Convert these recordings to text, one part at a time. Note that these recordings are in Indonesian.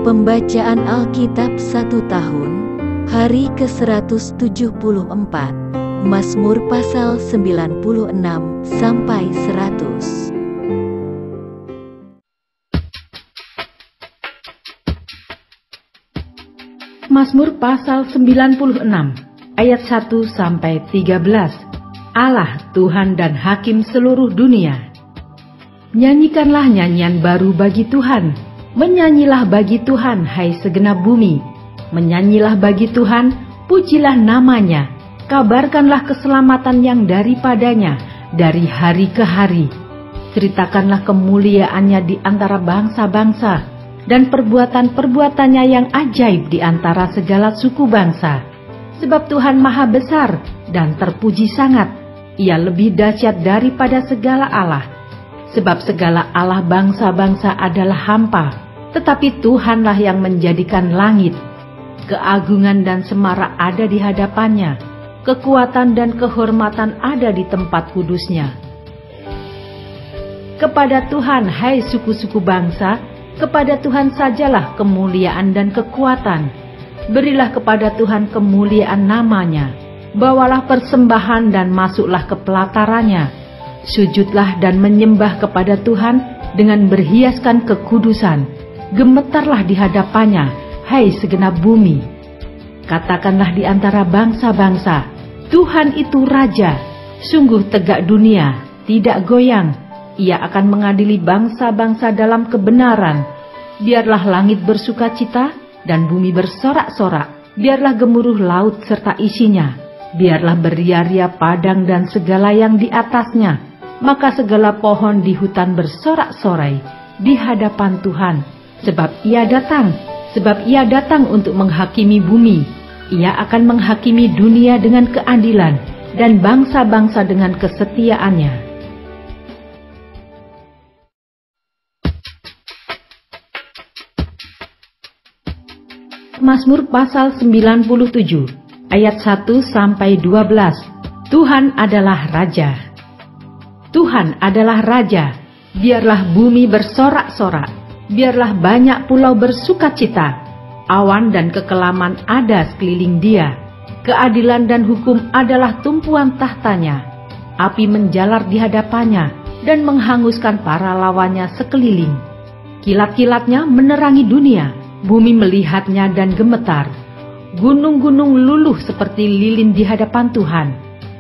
Pembacaan Alkitab 1 tahun, hari ke-174, Mazmur pasal 96 sampai 100. Mazmur pasal 96 ayat 1 sampai 13. Allah Tuhan dan Hakim seluruh dunia. Nyanyikanlah nyanyian baru bagi Tuhan, menyanyilah bagi Tuhan hai segenap bumi, menyanyilah bagi Tuhan, pujilah namanya, kabarkanlah keselamatan yang daripadanya dari hari ke hari. Ceritakanlah kemuliaannya di antara bangsa-bangsa dan perbuatan-perbuatannya yang ajaib di antara segala suku bangsa. Sebab Tuhan maha besar dan terpuji sangat, Ia lebih dahsyat daripada segala Allah. Sebab segala Allah bangsa-bangsa adalah hampa, tetapi Tuhanlah yang menjadikan langit. Keagungan dan semarak ada di hadapannya, kekuatan dan kehormatan ada di tempat kudusnya. Kepada Tuhan, hai suku-suku bangsa, kepada Tuhan sajalah kemuliaan dan kekuatan. Berilah kepada Tuhan kemuliaan namanya. Bawalah persembahan dan masuklah ke pelatarannya. Sujudlah dan menyembah kepada Tuhan dengan berhiaskan kekudusan. Gemetarlah di hadapannya, hai segenap bumi. Katakanlah di antara bangsa-bangsa, Tuhan itu Raja. Sungguh tegak dunia, tidak goyang. Ia akan mengadili bangsa-bangsa dalam kebenaran. Biarlah langit bersukacita dan bumi bersorak-sorak. Biarlah gemuruh laut serta isinya. Biarlah beria-ria padang dan segala yang di atasnya. Maka segala pohon di hutan bersorak-sorai di hadapan Tuhan. Sebab ia datang untuk menghakimi bumi. Ia akan menghakimi dunia dengan keadilan dan bangsa-bangsa dengan kesetiaannya. Mazmur pasal 97 ayat 1 sampai 12. Tuhan adalah Raja. Tuhan adalah Raja. Biarlah bumi bersorak-sorak. Biarlah banyak pulau bersukacita. Awan dan kekelaman ada sekeliling Dia. Keadilan dan hukum adalah tumpuan tahtanya. Api menjalar di hadapannya dan menghanguskan para lawannya sekeliling. Kilat-kilatnya menerangi dunia. Bumi melihatnya dan gemetar. Gunung-gunung luluh seperti lilin di hadapan Tuhan.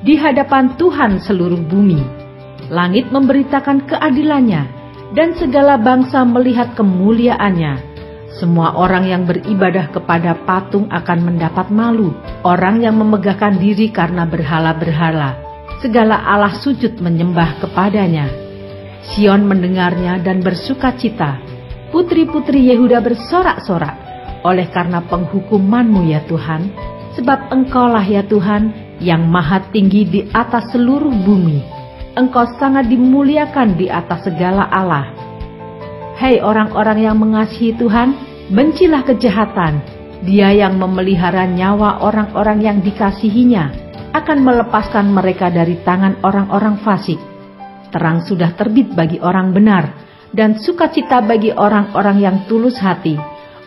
Di hadapan Tuhan seluruh bumi. Langit memberitakan keadilannya, dan segala bangsa melihat kemuliaannya. Semua orang yang beribadah kepada patung akan mendapat malu. Orang yang memegahkan diri karena berhala-berhala, segala Allah sujud menyembah kepadanya. Sion mendengarnya dan bersukacita. Putri-putri Yehuda bersorak-sorak oleh karena penghukuman-Mu ya Tuhan. Sebab Engkaulah ya Tuhan yang maha tinggi di atas seluruh bumi. Engkau sangat dimuliakan di atas segala Allah. Hai orang-orang yang mengasihi Tuhan, bencilah kejahatan. Dia yang memelihara nyawa orang-orang yang dikasihinya akan melepaskan mereka dari tangan orang-orang fasik. Terang sudah terbit bagi orang benar, dan sukacita bagi orang-orang yang tulus hati.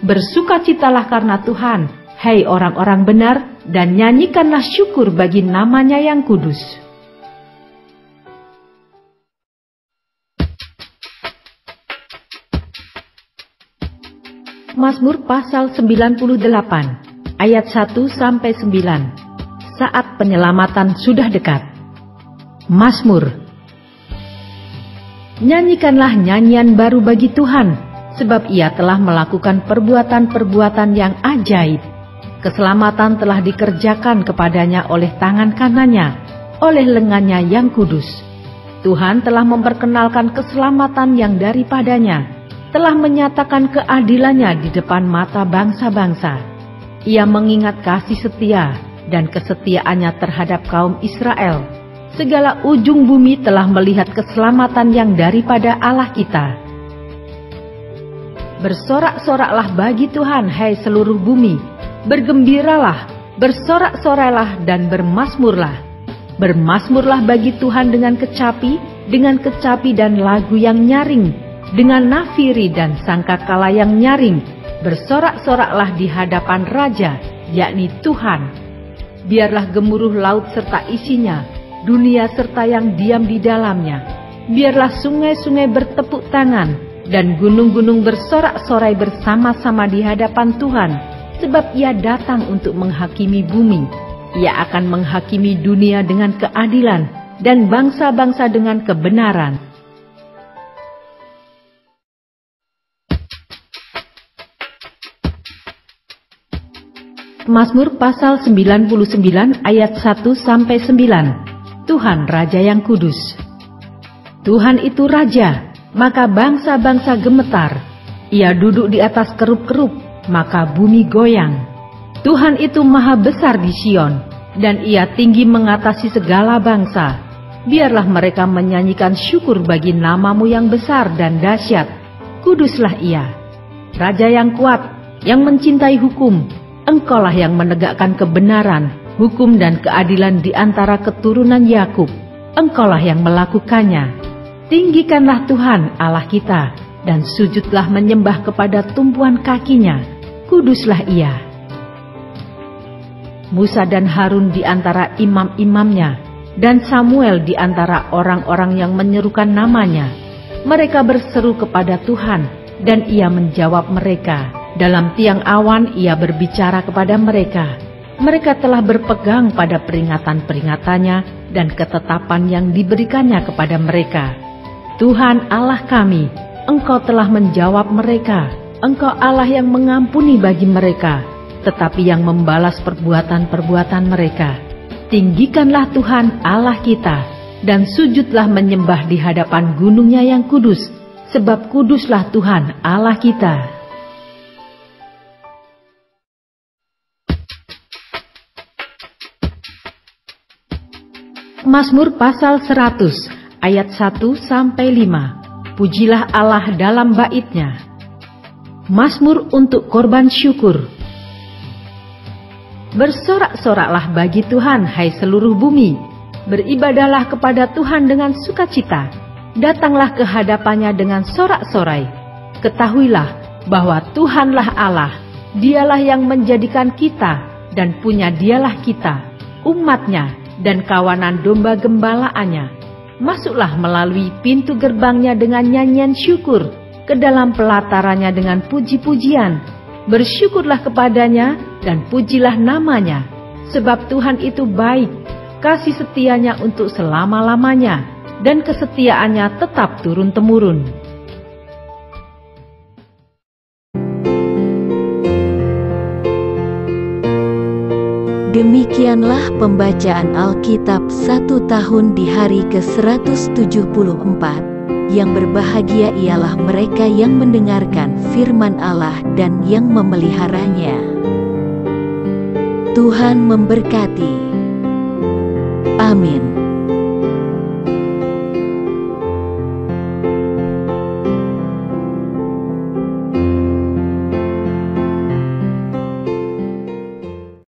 Bersukacitalah karena Tuhan, hai orang-orang benar, dan nyanyikanlah syukur bagi namanya yang kudus. Mazmur pasal 98 ayat 1 sampai 9. Saat penyelamatan sudah dekat. Mazmur. Nyanyikanlah nyanyian baru bagi Tuhan, sebab Ia telah melakukan perbuatan-perbuatan yang ajaib. Keselamatan telah dikerjakan kepadanya oleh tangan kanannya, oleh lengannya yang kudus. Tuhan telah memperkenalkan keselamatan yang daripadanya, telah menyatakan keadilannya di depan mata bangsa-bangsa. Ia mengingat kasih setia dan kesetiaannya terhadap kaum Israel. Segala ujung bumi telah melihat keselamatan yang daripada Allah kita. Bersorak-soraklah bagi Tuhan, hai seluruh bumi. Bergembiralah, bersorak-sorailah dan bermazmurlah. Bermazmurlah bagi Tuhan dengan kecapi dan lagu yang nyaring, dengan nafiri dan sangkakala yang nyaring, Bersorak-soraklah di hadapan Raja, yakni Tuhan. Biarlah gemuruh laut serta isinya, dunia serta yang diam di dalamnya. Biarlah sungai-sungai bertepuk tangan, dan gunung-gunung bersorak-sorai bersama-sama di hadapan Tuhan, sebab Ia datang untuk menghakimi bumi. Ia akan menghakimi dunia dengan keadilan, dan bangsa-bangsa dengan kebenaran. Mazmur pasal 99 ayat 1-9. Tuhan Raja yang Kudus. Tuhan itu Raja, maka bangsa-bangsa gemetar. Ia duduk di atas kerup-kerup, maka bumi goyang. Tuhan itu maha besar di Sion, dan Ia tinggi mengatasi segala bangsa. Biarlah mereka menyanyikan syukur bagi nama-Mu yang besar dan dahsyat. Kuduslah Ia, Raja yang kuat, yang mencintai hukum. Engkaulah yang menegakkan kebenaran, hukum dan keadilan di antara keturunan Yakub. Engkaulah yang melakukannya. Tinggikanlah Tuhan Allah kita, dan sujudlah menyembah kepada tumpuan kakinya. Kuduslah Ia. Musa dan Harun di antara imam-imamnya, dan Samuel di antara orang-orang yang menyerukan namanya. Mereka berseru kepada Tuhan, dan Ia menjawab mereka. Dalam tiang awan Ia berbicara kepada mereka. Mereka telah berpegang pada peringatan-peringatannya dan ketetapan yang diberikannya kepada mereka. Tuhan Allah kami, Engkau telah menjawab mereka. Engkau Allah yang mengampuni bagi mereka, tetapi yang membalas perbuatan-perbuatan mereka. Tinggikanlah Tuhan Allah kita, dan sujudlah menyembah di hadapan gunung-Nya yang kudus, sebab kuduslah Tuhan Allah kita. Mazmur pasal 100 ayat 1-5. Pujilah Allah dalam bait-Nya. Mazmur untuk korban syukur. Bersorak-soraklah bagi Tuhan, hai seluruh bumi. Beribadahlah kepada Tuhan dengan sukacita. Datanglah ke hadapan-Nya dengan sorak-sorai. Ketahuilah bahwa Tuhanlah Allah. Dialah yang menjadikan kita, dan punya Dialah kita, umat-Nya, dan kawanan domba gembalaannya. Masuklah melalui pintu gerbangnya dengan nyanyian syukur, ke dalam pelatarannya dengan puji-pujian. Bersyukurlah kepadanya dan pujilah namanya, sebab Tuhan itu baik, kasih setianya untuk selama-lamanya, dan kesetiaannya tetap turun-temurun. Demikianlah pembacaan Alkitab 1 tahun di hari ke-174. Yang berbahagia ialah mereka yang mendengarkan firman Allah dan yang memeliharanya. Tuhan memberkati. Amin.